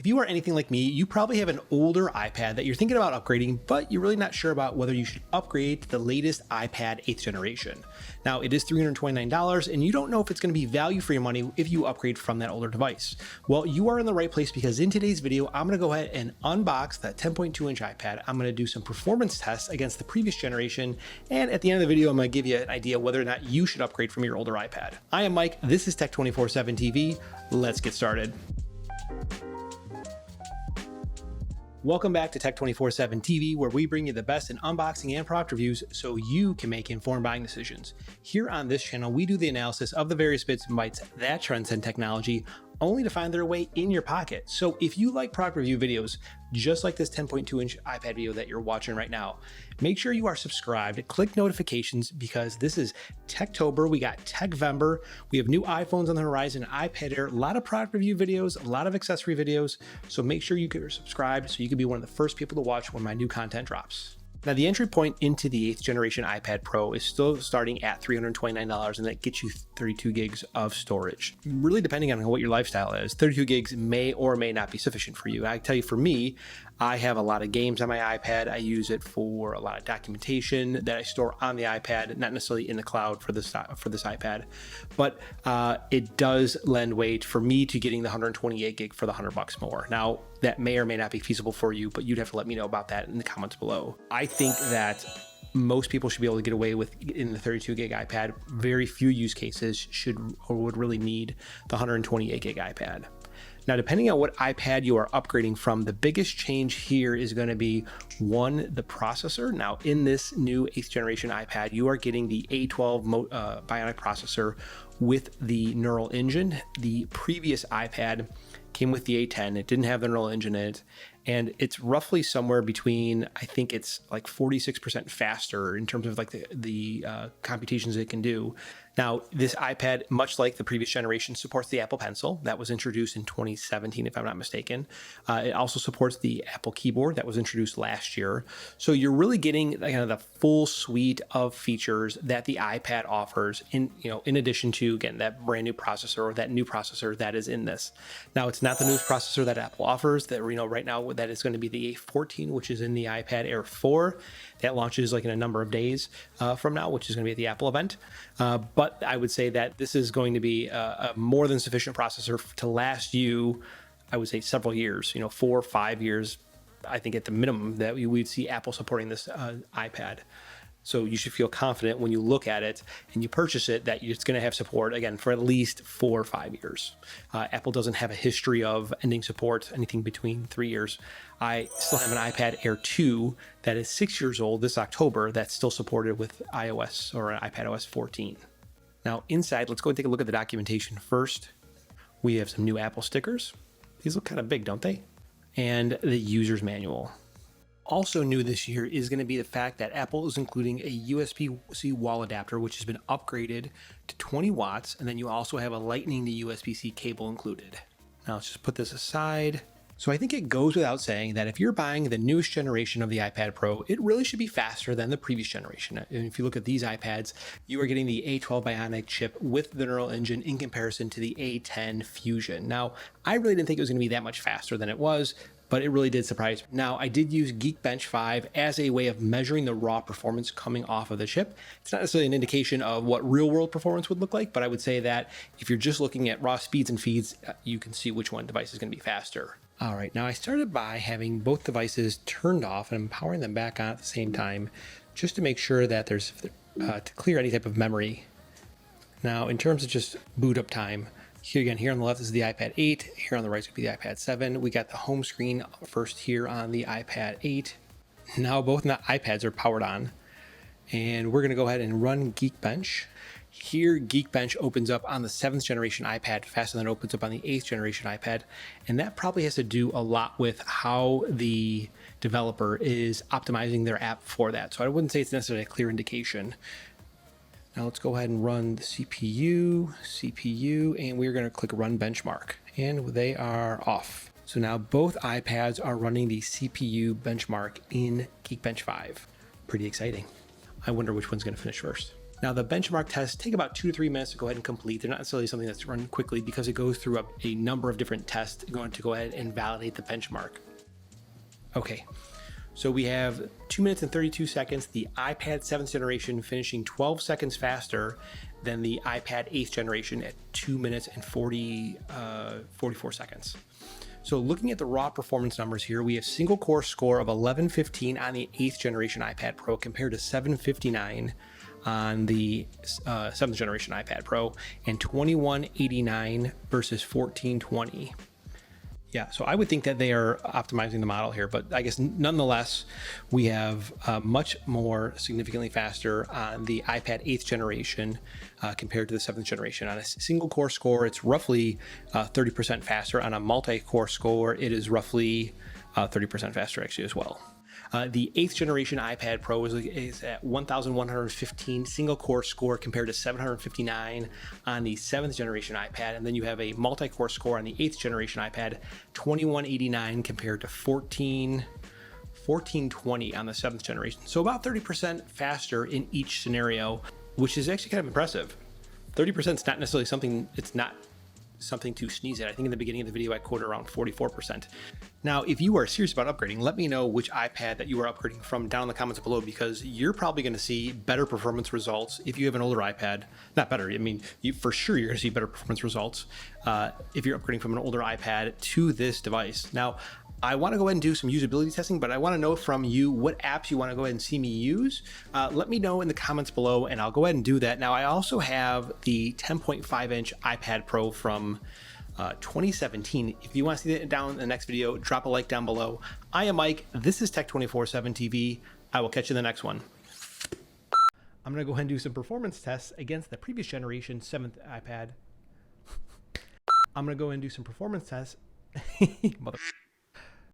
you are anything like me, you probably have an older iPad that you're thinking about upgrading, but you're really not sure about whether you should upgrade to the latest iPad 8th generation. Now, it is $329, and you don't know if it's going to be value for your money if you upgrade from that older device. Well, you are in the right place, because in today's video, I'm going to go ahead and unbox that 10.2-inch iPad. I'm going to do some performance tests against the previous generation, and at the end of the video, I'm going to give you an idea whether or not you should upgrade from your older iPad. I am Mike. This is Tech 24/7 TV. Let's get started. Welcome back to Tech 24/7 TV, where we bring you the best in unboxing and product reviews so you can make informed buying decisions. Here on this channel, we do the analysis of the various bits and bytes that transcend technology, only to find their way in your pocket. So if you like product review videos, just like this 10.2-inch iPad video that you're watching right now, make sure you are subscribed, click notifications, because this is Techtober. We got Techvember. We have new iPhones on the horizon, iPad Air, a lot of product review videos, a lot of accessory videos. So make sure you get subscribed so you can be one of the first people to watch when my new content drops. Now, the entry point into the 8th generation iPad Pro is still starting at $329, and that gets you 32 gigs of storage. Really, depending on what your lifestyle is, 32 gigs may or may not be sufficient for you. I tell you, for me, I have a lot of games on my iPad. I use it for a lot of documentation that I store on the iPad, not necessarily in the cloud for this iPad, but it does lend weight for me to getting the 128 gig for the $100 more. Now, that may or may not be feasible for you, but you'd have to let me know about that in the comments below. I think that most people should be able to get away with in the 32 gig iPad. Very few use cases would really need the 128 gig iPad. Now, depending on what iPad you are upgrading from, the biggest change here is going to be, one, the processor. Now, in this new 8th generation iPad, you are getting the A12 Bionic processor with the neural engine. The previous iPad came with the A10. It didn't have the neural engine in it, and it's roughly somewhere between, I think it's like 46% faster in terms of like the computations it can do. Now, this iPad, much like the previous generation, supports the Apple Pencil that was introduced in 2017, if I'm not mistaken. It also supports the Apple Keyboard that was introduced last year. So you're really getting kind of the full suite of features that the iPad offers, in addition to, again, that brand new processor, or that new processor that is in this. Now, it's not the newest processor that Apple offers. That right now, that is going to be the A14, which is in the iPad Air 4. That launches like in a number of days from now, which is going to be at the Apple event. But I would say that this is going to be a more than sufficient processor to last you, I would say, several years, 4 or 5 years, I think at the minimum, that we'd see Apple supporting this iPad. So you should feel confident when you look at it and you purchase it that it's going to have support, again, for at least 4 or 5 years. Apple doesn't have a history of ending support anything between 3 years. I still have an iPad Air 2 that is 6 years old this October that's still supported with iOS or iPadOS 14. Now, inside, let's go and take a look at the documentation first. We have some new Apple stickers. These look kind of big, don't they? And the user's manual. Also new this year is going to be the fact that Apple is including a USB-C wall adapter, which has been upgraded to 20 watts, and then you also have a Lightning to USB-C cable included. Now let's just put this aside. So I think it goes without saying that if you're buying the newest generation of the iPad Pro, it really should be faster than the previous generation. And if you look at these iPads, you are getting the A12 Bionic chip with the neural engine in comparison to the A10 Fusion. Now, I really didn't think it was going to be that much faster than it was, but it really did surprise me. Now, I did use Geekbench 5 as a way of measuring the raw performance coming off of the chip. It's not necessarily an indication of what real-world performance would look like, but I would say that if you're just looking at raw speeds and feeds, you can see which one device is going to be faster. All right, now I started by having both devices turned off, and I'm powering them back on at the same time, just to make sure that there's, to clear any type of memory. Now, in terms of just boot up time, here on the left is the iPad 8, here on the right is going to be the iPad 7. We got the home screen first here on the iPad 8. Now both iPads are powered on, and we're going to go ahead and run Geekbench. Here, Geekbench opens up on the 7th generation iPad faster than it opens up on the 8th generation iPad, and that probably has to do a lot with how the developer is optimizing their app for that. So I wouldn't say it's necessarily a clear indication. Now let's go ahead and run the CPU, and we're going to click Run Benchmark, and they are off. So now both iPads are running the CPU benchmark in Geekbench 5. Pretty exciting. I wonder which one's going to finish first. Now, the benchmark tests take about 2 to 3 minutes to go ahead and complete. They're not necessarily something that's run quickly because it goes through a number of different tests going to go ahead and validate the benchmark. Okay, so we have 2 minutes and 32 seconds. The iPad 7th generation finishing 12 seconds faster than the iPad 8th generation at 2 minutes and 44 seconds. So looking at the raw performance numbers here, we have single core score of 1115 on the 8th generation iPad Pro compared to 759 on the 7th generation iPad Pro, and 2189 versus 1420. Yeah, so I would think that they are optimizing the model here, but I guess nonetheless, we have much more significantly faster on the iPad 8th generation compared to the 7th generation. On a single core score, it's roughly 30% faster. On a multi-core score, it is roughly 30% faster actually as well. The 8th generation iPad Pro is at 1,115 single core score compared to 759 on the 7th generation iPad. And then you have a multi-core score on the 8th generation iPad, 2189 compared to 1420 on the 7th generation. So about 30% faster in each scenario, which is actually kind of impressive. 30% is not necessarily something, it's not something to sneeze at. I think in the beginning of the video I quoted around 44%. Now, if you are serious about upgrading, let me know which iPad that you are upgrading from down in the comments below, because you're probably going to see better performance results if you have an older iPad. Not better, I mean, for sure you're going to see better performance results if you're upgrading from an older iPad to this device. Now, I want to go ahead and do some usability testing, but I want to know from you what apps you want to go ahead and see me use. Let me know in the comments below and I'll go ahead and do that. Now, I also have the 10.5-inch iPad Pro from 2017. If you want to see that down in the next video, drop a like down below. I am Mike. This is Tech 24/7 TV. I will catch you in the next one. I'm going to go ahead and do some performance tests against the previous generation 7th iPad. I'm going to go ahead and do some performance tests. Mother